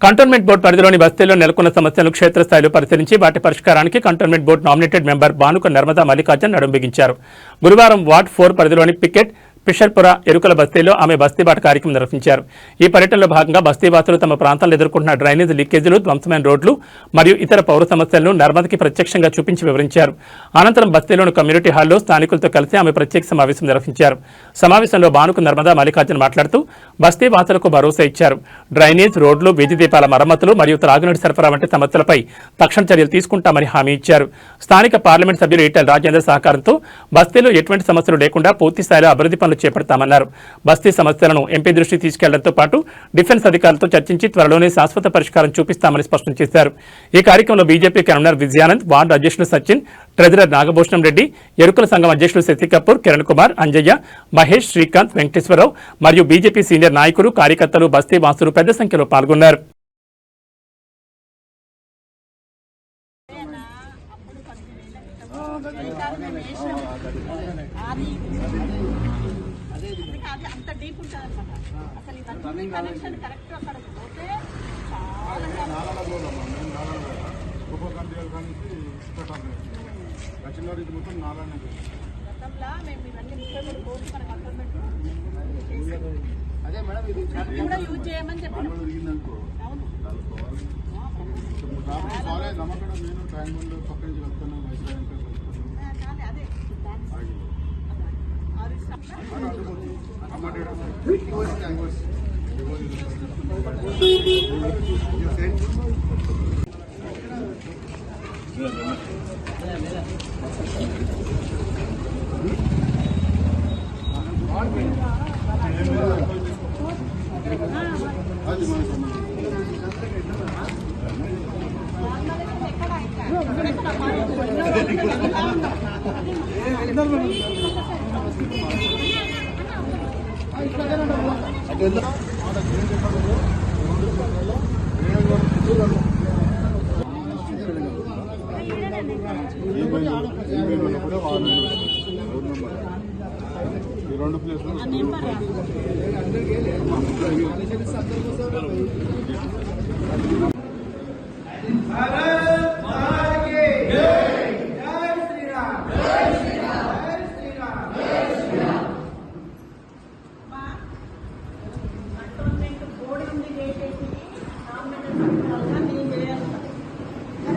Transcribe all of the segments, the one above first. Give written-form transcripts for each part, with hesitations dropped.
Cantonment board పరిధిలోని బస్తీల్లో నెలకొన్న సమస్యలను క్షేత్రస్థాయిలో పరిశీలించి వాటి పరిష్కారానికి cantonment board nominated member Banuka Narmada Mallikarjun నడుం బిగించారు. గురువారం వార్డ్ 4 పరిధిలోని పికెట్ పిషర్పుర ఎరుకల బస్తీలో ఆమె బస్తీబాట కార్యక్రమం నిర్వహించారు. ఈ పర్యటనలో భాగంగా బస్తీవాసులు తమ ప్రాంతాల్లో ఎదుర్కొంటున్న డ్రైనేజ్ లీకేజీలు, ధ్వంసమైన రోడ్లు మరియు ఇతర పౌర సమస్యలను నర్మదకి ప్రత్యక్షంగా చూపించి వివరించారు. అనంతరం బస్తీలోని కమ్యూనిటీ హాల్లో స్థానికులతో కలిసి ఆమె ప్రత్యేక సమావేశం నిర్వహించారు. సమావేశంలో బానుక నర్మదా మల్లికార్జున్ మాట్లాడుతూ బస్తీవాసులకు భరోసా ఇచ్చారు. డ్రైనేజ్, రోడ్లు, వీధి దీపాల మరమ్మతులు మరియు త్రాగునీటి సరఫరా వంటి సమస్యలపై తక్షణ చర్యలు తీసుకుంటామని హామీ ఇచ్చారు. స్థానిక పార్లమెంట్ సభ్యులు ఈటెల రాజేందర్ సహకారంతో బస్తీలో ఎటువంటి సమస్యలు లేకుండా పూర్తి స్థాయిలో అభివృద్ధి పనులు చేపడతామన్నారు. బస్తీ సమస్యలను ఎంపీ దృష్టికి తీసుకెళ్లడంతో పాటు డిఫెన్స్ అధికారులతో చర్చించి త్వరలోనే శాశ్వత పరిష్కారం చూపిస్తామని స్పష్టం చేశారు. ఈ కార్యక్రమంలో బీజేపీ కన్వీనర్ విజయానంద్, వార్డు అధ్యక్షులు సచిన్, ట్రెజరర్ నాగభూషణం రెడ్డి, ఎరుకల సంఘం అధ్యక్షులు శశి కపూర్, కిరణ్ కుమార్, అంజయ్య, మహేష్, శ్రీకాంత్, వెంకటేశ్వరరావు మరియు బీజేపీ సీనియర్ నాయకులు, కార్యకర్తలు, బస్తీ వాసులు పెద్ద సంఖ్యలో పాల్గొన్నారు. అంత డీప్ ఉంటుంది అనమాట. అసలు ఇవన్నీ కనెక్షన్ కరెక్ట్ అక్కడ పోతే చాలా గతంలో మేము ఇవన్నీ 33 కోట్లు మన గవర్నమెంట్ కూడా యూజ్ చేయమని చెప్పాను. అదే రెండు ప్లేసులు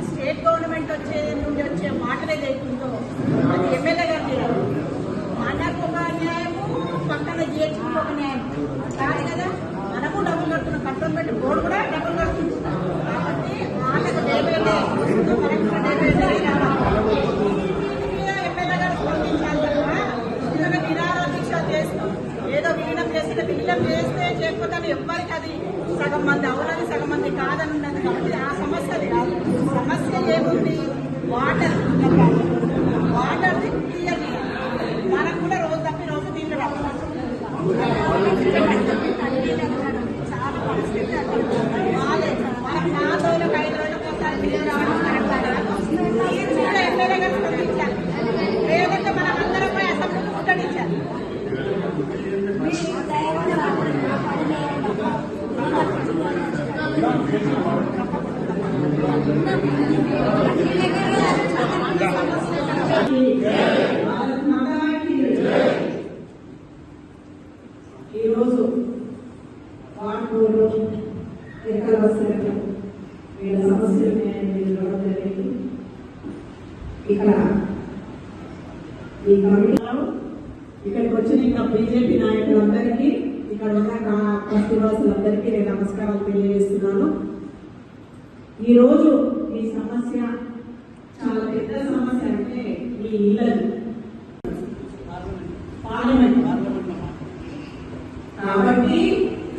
స్టేట్ గవర్నమెంట్ నుండి వచ్చే మాటలే లేకుందో అది ఎమ్మెల్యే గారు మనకు ఒక న్యాయము, పక్కన జిహెచ్కి ఒక న్యాయం కాదు కదా. మనము డబ్బులు కడుతున్న కంటోన్మెంట్ బోర్డు కూడా డబ్బులు కడుతుంది. కాబట్టి వాళ్ళకు ఎమ్మెల్యే గారు స్పందించాలి కదా. నిజంగా నిరాహార దీక్ష చేస్తూ ఏదో విలీనం చేస్తే విలీనం చేస్తే చేయకపోతే ఎవ్వరికి అది సగం మంది అవునని సగం మంది కాదని ఉన్నది. కాబట్టి ఆ సమస్య అది కాదు. సమస్య ఏముంది? వాటర్ క్లియర్ మనకు కూడా రోజు తప్పి రోజు నీళ్ళు రావాలి. చాలా పరిస్థితి మనకు 4 రోజులకు 5 రోజులకు ఒకసారి నీళ్ళు రావడం కరెక్ట్ కూడా ఎమ్మెల్యే గారు స్పందించాలి. లేదంటే మనం అందరిపై అసెంబ్లీకి ముట్టడించాలి. ఈరోజు వార్డులో ఎక్కడ వస్తారు వీళ్ళ సమస్యలు రావడం జరిగింది. ఇక్కడ ఈ కమిటీలో ఇక్కడికి వచ్చిన ఇంకా బీజేపీ నాయకులందరికీ, ఇక్కడ ఉన్న బస్తీవాసులందరికీ నేను నమస్కారాలు తెలియజేస్తున్నాను. ఈరోజు ఈ సమస్య చాలా పెద్ద సమస్య. అంటే ఈ ఇళ్ళది పార్లమెంట్ కాబట్టి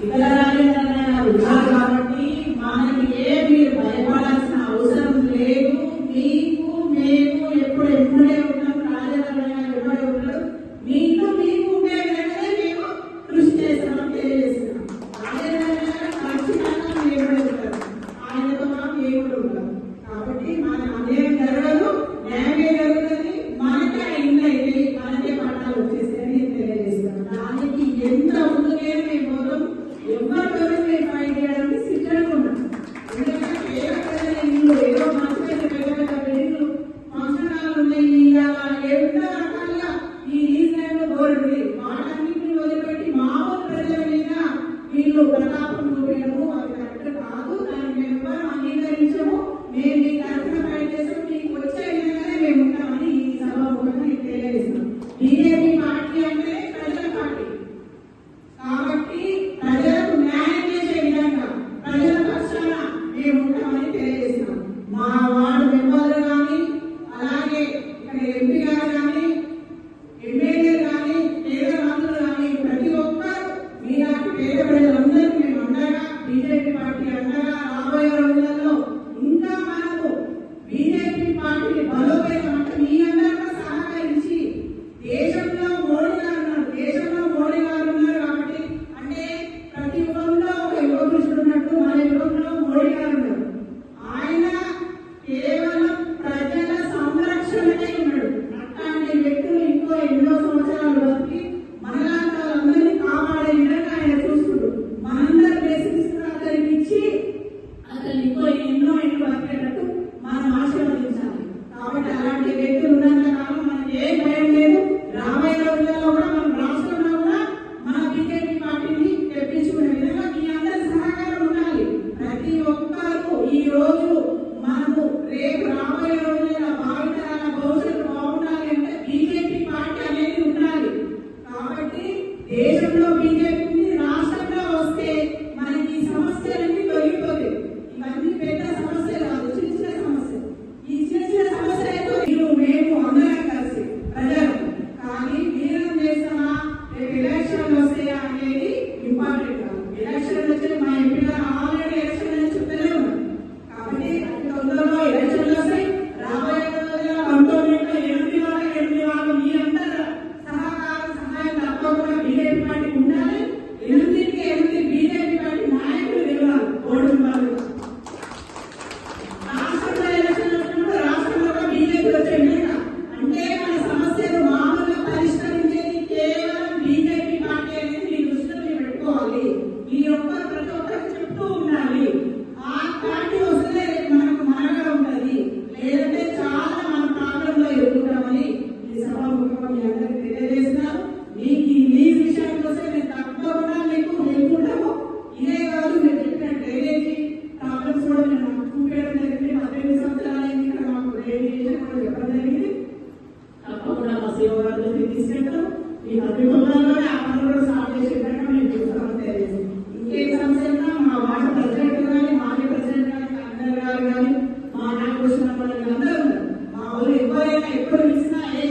ఇతర రాజ్యాంగాలు ఉన్నారు కాబట్టి మనకి మీరు భయపడాల్సిన అవసరం లేదు. మీకు మేము ఎప్పుడు ఎప్పుడే ఉన్నాం, రాజ్యాంగంగా ఎప్పుడే ఉన్నాడు. మీకు మీకు ఉండే వెంటనే మేము కృషి చేస్తామని తెలియజేస్తున్నాం. రాజ్యాంగంగా ఖచ్చితంగా మేము ఉంటాం, ఆయనతో మనం మేము ఉంటాం. కాబట్టి మన అన్యాయం జరగదు, న్యాయమే జరుగుతుంది. మనకే మా వార్డు మెంబర్లు కానీ, అలాగే ఇక్కడ ఎంపీ గారు కానీ, ఎమ్మెల్యే కానీ, పేద మంత్రులు కానీ, ప్రతి ఒక్కరు మీలాంటి పేద ప్రజలందరికీ మేము అండగా, బీజేపీ పార్టీ అండగా రాబోయే రోజులలో ఇంకా మనకు బీజేపీ పార్టీని బలోపేతం అంటే మీ అందరూ సహకరించి దేశంలో మోడీ గారు ఉన్నారు కాబట్టి అంటే ప్రతి యుగంలో ఒక యుగ పురుషుడు ఉన్నట్టు మన యుగంలో మోడీ గారు ఉన్నారు. ఆయన కేవలం ప్రజల సంరక్షణకే ఉన్నాడు. అట్లాంటి వ్యక్తులు ఇంకో ఎన్నో సంవత్సరాలు బతికి మనలాంటి వాళ్ళందరినీ కాపాడే విధంగా ఆయన చూస్తుడు. మనందరి బేసిక్స్ అతనికి ఇచ్చి అతను ఇంకో ఎన్నో బతికేటట్టు మనం ఆశీర్వదించాలి. కాబట్టి అలాంటి వ్యక్తులు ఉన్నంత కాలం మనకి ఏ భయం లేదు. రాబోయే రోజుల్లో కూడా మన రాష్ట్రంలో కూడా మన బీజేపీ పార్టీని తెప్పించుకునే విధంగా మీ అందరి సహకారం ఉండాలి. ప్రతి ఒక్కరు ఈ రోజు మనకు రేపు రాబోయే రోజుల్లో భావితరాల భవిష్యత్తు బాగుండాలి అంటే బీజేపీ పార్టీ అనేది ఉండాలి. కాబట్టి దేశంలో బీజేపీ రాష్ట్రంలో వస్తే మనకి ఈ సమస్యలన్నీ తొలగిపోతాయి. ఇవన్నీ పెద్ద సమస్యలు కాదు, చిన్న చిన్న సమస్యలు. ఈ చిన్న చిన్న సమస్యలతో మీరు మేము అందరం కలిసి ప్రజలు కానీ మీరు చేస్తామా రేపు ఎలక్షన్లు వస్తాయా అనేది ఇంపార్టెంట్ కాదు. ఎలక్షన్లు వచ్చి మా ఎంపీ గారు ఆల్రెడీ ఎలక్షన్ అని చెప్తూనే ఉన్నారు. కాబట్టి తొందరలో ఎలక్షన్లు వస్తాయి. రాబోయే రోజుల్లో కంటోన్మెంట్ లో 8 వాళ్ళు మీరందరూ సహాయం తప్పకుండా బీజేపీ పార్టీకి ఉండాలి. 8 బీజేపీ పార్టీ నాయకులు గెలవాలి. ఓటు రాష్ట్రంలో ఎలక్షన్ వచ్చినప్పుడు రాష్ట్రంలో కూడా బీజేపీ వచ్చే విధంగా అంటే మన సమస్యలు మామూలుగా పరిష్కరించేది కేవలం బీజేపీ పార్టీ అనేది మీ దృష్టిలో మీరు పెట్టుకోవాలి. మీరు ప్రతి ఒక్కరికి చెప్తూ ఉండాలి. ఆ పార్టీ వస్తే మనకు మనగా ఉంటది, లేదంటే చాలా మన ప్రాంతంలో ఎదుర్కొంటామని ఈ సభాముఖంగా మీ అందరికీ తెలియజేస్తున్నారు. మీకు ఈ విషయానికి వస్తే మేము తప్పకుండా మీకు వెళ్ళుకుంటాము. ఇదే కాదు మీరు చెప్పిన డ్రైనేజీ ప్రాబ్లమ్స్ కూడా మేము నాకు చూపించడం జరిగింది. 18 సంవత్సరాలైంది ఇక్కడ మాకు డ్రైనేజీ కూడా చెప్పడం జరిగింది. తప్పకుండా మా సేవకులకి తీసుకెళ్తాం. ఈ 10 సంవత్సరాల్లోనే ఆ పనులు కూడా స్టార్ట్ చేసే విధంగా మేము చూస్తామని తెలియజేస్తాం. ఇంకేం సమస్య ఉన్నా మా వార్డు ప్రెసిడెంట్ కానీ, మాజీ ప్రెసిడెంట్ కానీ, కన్వీనర్ గారు కానీ, మా నాయకులు అందరూ ఉన్నారు. మా ఊరు ఎవరైనా ఎప్పుడు పిలిచినా ఏ